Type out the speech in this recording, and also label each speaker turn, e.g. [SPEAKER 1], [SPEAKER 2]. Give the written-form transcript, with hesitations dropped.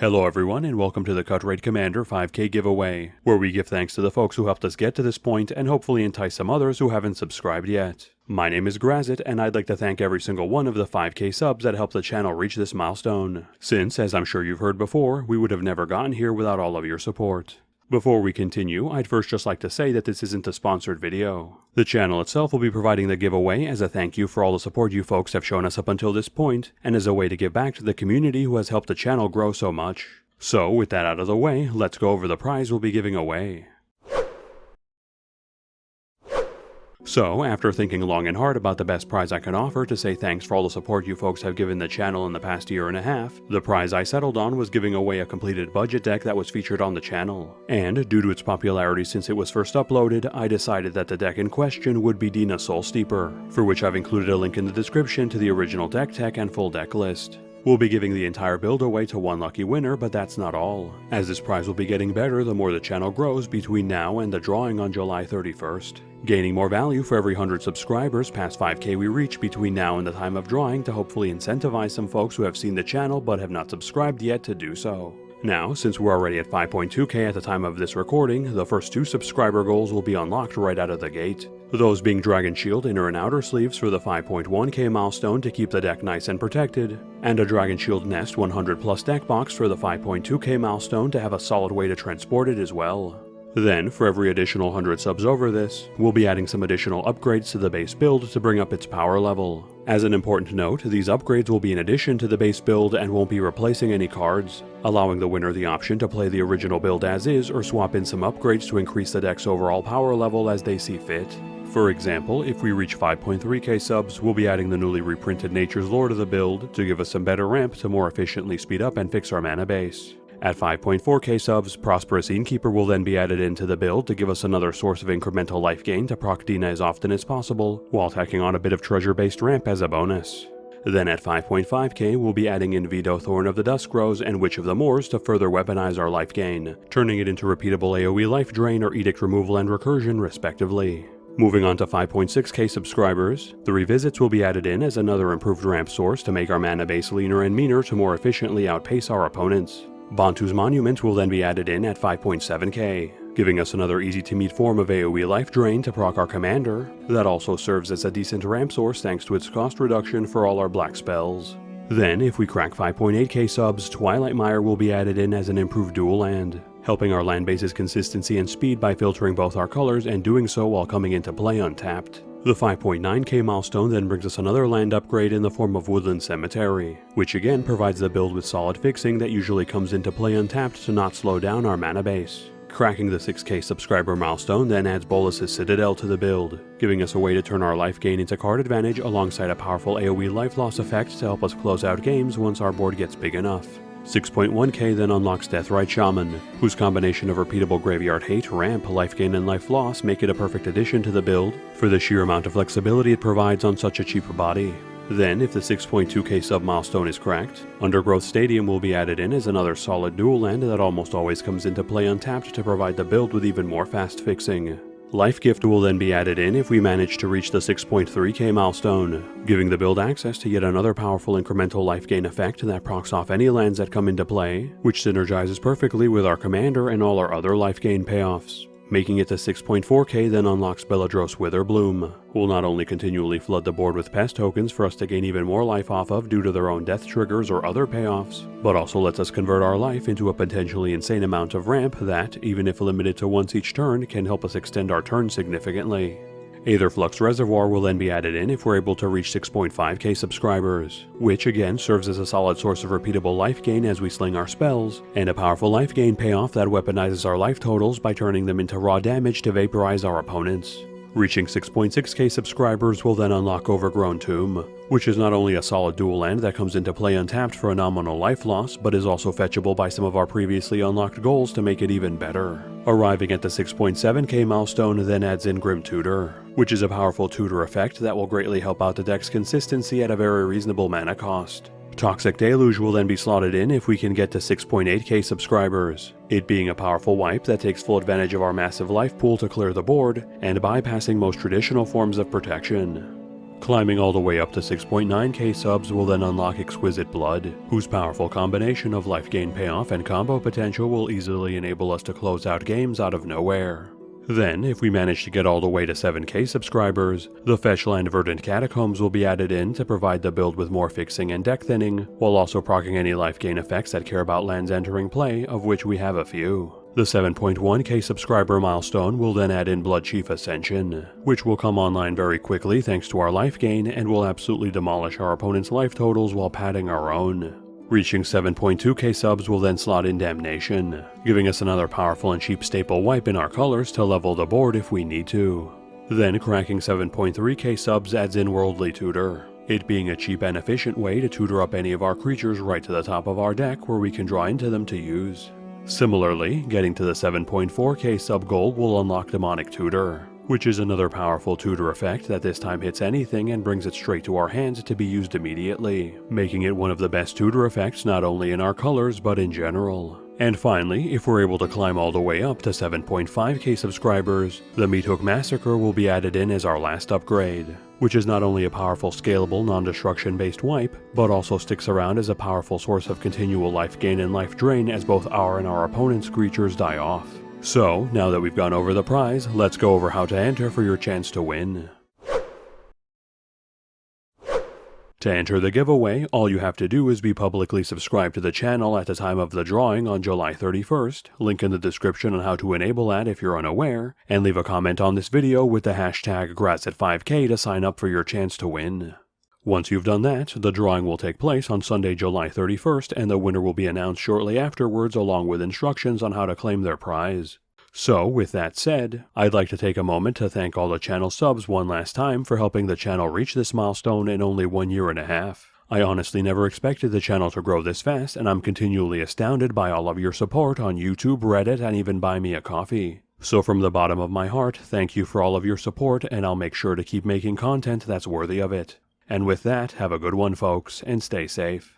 [SPEAKER 1] Hello everyone and welcome to the Cut Rate Commander 5K giveaway, where we give thanks to the folks who helped us get to this point and hopefully entice some others who haven't subscribed yet. My name is Grazzet and I'd like to thank every single one of the 5K subs that helped the channel reach this milestone, since, as I'm sure you've heard before, we would have never gotten here without all of your support. Before we continue, I'd first just like to say that this isn't a sponsored video. The channel itself will be providing the giveaway as a thank you for all the support you folks have shown us up until this point, and as a way to give back to the community who has helped the channel grow so much. So, with that out of the way, let's go over the prize we'll be giving away. So, after thinking long and hard about the best prize I can offer to say thanks for all the support you folks have given the channel in the past year and a half, the prize I settled on was giving away a completed budget deck that was featured on the channel. And, due to its popularity since it was first uploaded, I decided that the deck in question would be Dina Soul Steeper, for which I've included a link in the description to the original deck tech and full deck list. We'll be giving the entire build away to one lucky winner, but that's not all, as this prize will be getting better the more the channel grows between now and the drawing on July 31st. Gaining more value for every 100 subscribers past 5K we reach between now and the time of drawing to hopefully incentivize some folks who have seen the channel but have not subscribed yet to do so. Now, since we're already at 5.2K at the time of this recording, the first two subscriber goals will be unlocked right out of the gate. Those being Dragon Shield inner and outer sleeves for the 5.1K milestone to keep the deck nice and protected, and a Dragon Shield Nest 100 plus deck box for the 5.2K milestone to have a solid way to transport it as well. Then, for every additional 100 subs over this, we'll be adding some additional upgrades to the base build to bring up its power level. As an important note, these upgrades will be in addition to the base build and won't be replacing any cards, allowing the winner the option to play the original build as is or swap in some upgrades to increase the deck's overall power level as they see fit. For example, if we reach 5.3K subs, we'll be adding the newly reprinted Nature's Lore to the build to give us some better ramp to more efficiently speed up and fix our mana base. At 5.4K subs, Prosperous Innkeeper will then be added into the build to give us another source of incremental life gain to proc Dina as often as possible, while tacking on a bit of treasure-based ramp as a bonus. Then at 5.5K, we'll be adding in Vito Thorn of the Dusk Rose and Witch of the Moors to further weaponize our life gain, turning it into repeatable AoE life drain or edict removal and recursion respectively. Moving on to 5.6K subscribers, the Revisits will be added in as another improved ramp source to make our mana base leaner and meaner to more efficiently outpace our opponents. Bantu's Monument will then be added in at 5.7K, giving us another easy-to-meet form of AoE life drain to proc our commander, that also serves as a decent ramp source thanks to its cost reduction for all our black spells. Then, if we crack 5.8K subs, Twilight Mire will be added in as an improved dual land, helping our land base's consistency and speed by filtering both our colors and doing so while coming into play untapped. The 5.9K milestone then brings us another land upgrade in the form of Woodland Cemetery, which again provides the build with solid fixing that usually comes into play untapped to not slow down our mana base. Cracking the 6K subscriber milestone then adds Bolas's Citadel to the build, giving us a way to turn our life gain into card advantage alongside a powerful AoE life loss effect to help us close out games once our board gets big enough. 6.1K then unlocks Deathrite Shaman, whose combination of repeatable graveyard hate, ramp, life gain, and life loss make it a perfect addition to the build for the sheer amount of flexibility it provides on such a cheaper body. Then, if the 6.2K sub milestone is cracked, Undergrowth Stadium will be added in as another solid dual land that almost always comes into play untapped to provide the build with even more fast fixing. Life Gift will then be added in if we manage to reach the 6.3K milestone, giving the build access to yet another powerful incremental life gain effect that procs off any lands that come into play, which synergizes perfectly with our commander and all our other life gain payoffs. Making it to 6.4K then unlocks Belladros Witherbloom, who will not only continually flood the board with pest tokens for us to gain even more life off of due to their own death triggers or other payoffs, but also lets us convert our life into a potentially insane amount of ramp that, even if limited to once each turn, can help us extend our turn significantly. Aetherflux Reservoir will then be added in if we're able to reach 6.5K subscribers, which again serves as a solid source of repeatable life gain as we sling our spells, and a powerful life gain payoff that weaponizes our life totals by turning them into raw damage to vaporize our opponents. Reaching 6.6K subscribers will then unlock Overgrown Tomb, which is not only a solid dual land that comes into play untapped for a nominal life loss, but is also fetchable by some of our previously unlocked goals to make it even better. Arriving at the 6.7K milestone then adds in Grim Tutor, which is a powerful tutor effect that will greatly help out the deck's consistency at a very reasonable mana cost. Toxic Deluge will then be slotted in if we can get to 6.8K subscribers, it being a powerful wipe that takes full advantage of our massive life pool to clear the board, and bypassing most traditional forms of protection. Climbing all the way up to 6.9k subs will then unlock Exquisite Blood, whose powerful combination of life gain payoff and combo potential will easily enable us to close out games out of nowhere. Then, if we manage to get all the way to 7k subscribers, the Fetchland Verdant Catacombs will be added in to provide the build with more fixing and deck thinning, while also proccing any life gain effects that care about lands entering play, of which we have a few. The 7.1k subscriber milestone will then add in Bloodchief Ascension, which will come online very quickly thanks to our life gain and will absolutely demolish our opponent's life totals while padding our own. Reaching 7.2k subs will then slot in Damnation, giving us another powerful and cheap staple wipe in our colors to level the board if we need to. Then cracking 7.3k subs adds in Worldly Tutor, it being a cheap and efficient way to tutor up any of our creatures right to the top of our deck where we can draw into them to use. Similarly, getting to the 7.4k sub goal will unlock Demonic Tutor, which is another powerful tutor effect that this time hits anything and brings it straight to our hands to be used immediately, making it one of the best tutor effects not only in our colors but in general. And finally, if we're able to climb all the way up to 7.5k subscribers, the Meathook Massacre will be added in as our last upgrade, which is not only a powerful scalable non-destruction based wipe, but also sticks around as a powerful source of continual life gain and life drain as both our and our opponent's creatures die off. So, now that we've gone over the prize, let's go over how to enter for your chance to win. To enter the giveaway, all you have to do is be publicly subscribed to the channel at the time of the drawing on July 31st, link in the description on how to enable that if you're unaware, and leave a comment on this video with the hashtag Grazzet5k to sign up for your chance to win. Once you've done that, the drawing will take place on Sunday, July 31st, and the winner will be announced shortly afterwards along with instructions on how to claim their prize. So, with that said, I'd like to take a moment to thank all the channel subs one last time for helping the channel reach this milestone in only 1.5 years. I honestly never expected the channel to grow this fast, and I'm continually astounded by all of your support on YouTube, Reddit, and even Buy Me a Coffee. So from the bottom of my heart, thank you for all of your support, and I'll make sure to keep making content that's worthy of it. And with that, have a good one folks, and stay safe.